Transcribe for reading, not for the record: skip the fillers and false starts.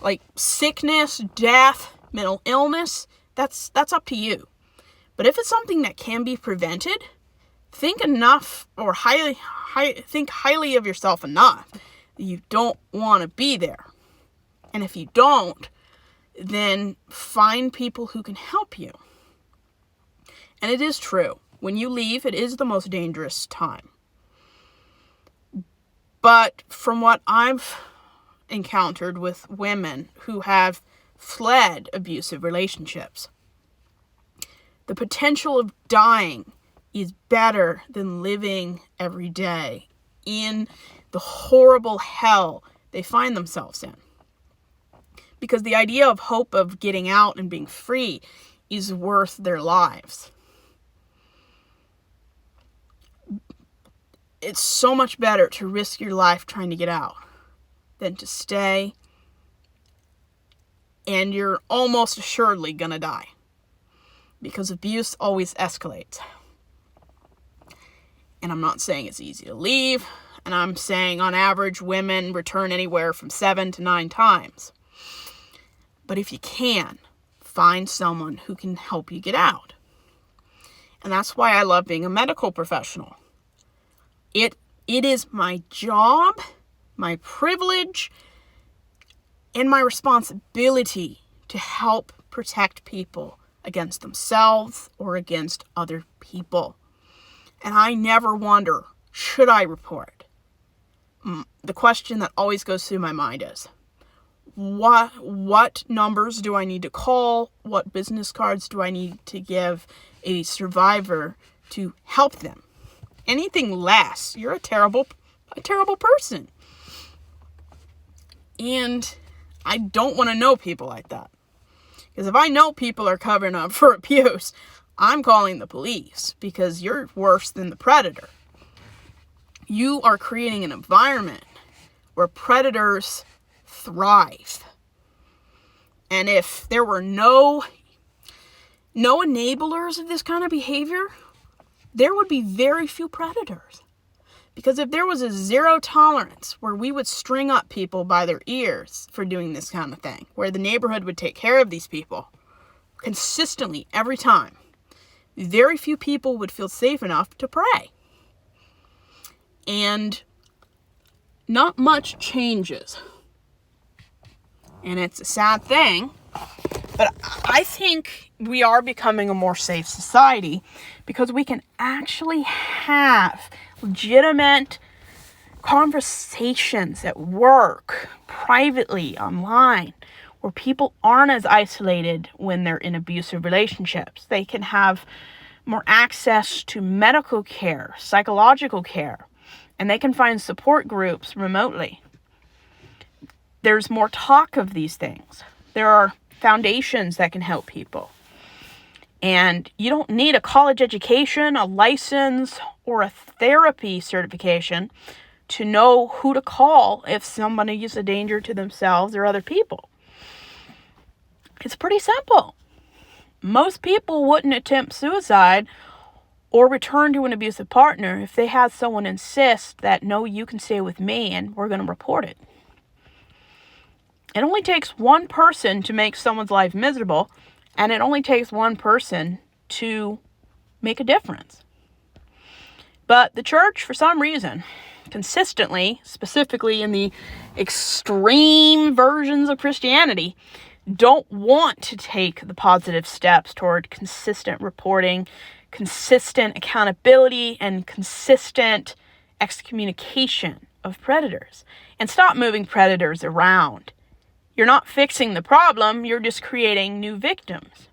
Like sickness, death, mental illness, that's up to you. But if it's something that can be prevented, think highly of yourself enough that you don't want to be there. And if you don't, then find people who can help you. And it is true. When you leave, it is the most dangerous time. But from what I've encountered with women who have fled abusive relationships, the potential of dying is better than living every day in the horrible hell they find themselves in. Because the idea of hope of getting out and being free is worth their lives. It's so much better to risk your life trying to get out than to stay, and you're almost assuredly gonna die. Because abuse always escalates. And I'm not saying it's easy to leave, and I'm saying on average women return anywhere from 7 to 9 times. But if you can, find someone who can help you get out. And that's why I love being a medical professional. It is my job, my privilege, and my responsibility to help protect people against themselves or against other people. And I never wonder, should I report? The question that always goes through my mind is, what numbers do I need to call? What business cards do I need to give a survivor to help them? Anything less, you're a terrible person. And I don't want to know people like that. Because if I know people are covering up for abuse, I'm calling the police, because you're worse than the predator. You are creating an environment where predators thrive. And if there were no enablers of this kind of behavior, there would be very few predators. Because if there was a zero tolerance where we would string up people by their ears for doing this kind of thing, where the neighborhood would take care of these people consistently every time, very few people would feel safe enough to pray. And not much changes. And it's a sad thing, but I think we are becoming a more safe society because we can actually have legitimate conversations at work, privately, online, where people aren't as isolated when they're in abusive relationships. They can have more access to medical care, psychological care, and they can find support groups remotely. There's more talk of these things. There are foundations that can help people. And you don't need a college education, a license, or a therapy certification to know who to call if somebody is a danger to themselves or other people. It's pretty simple. Most people wouldn't attempt suicide or return to an abusive partner if they had someone insist that, no, you can stay with me and we're going to report it. It only takes one person to make someone's life miserable, and it only takes one person to make a difference. But the church, for some reason, consistently, specifically in the extreme versions of Christianity, don't want to take the positive steps toward consistent reporting, consistent accountability, and consistent excommunication of predators. And stop moving predators around. You're not fixing the problem, you're just creating new victims.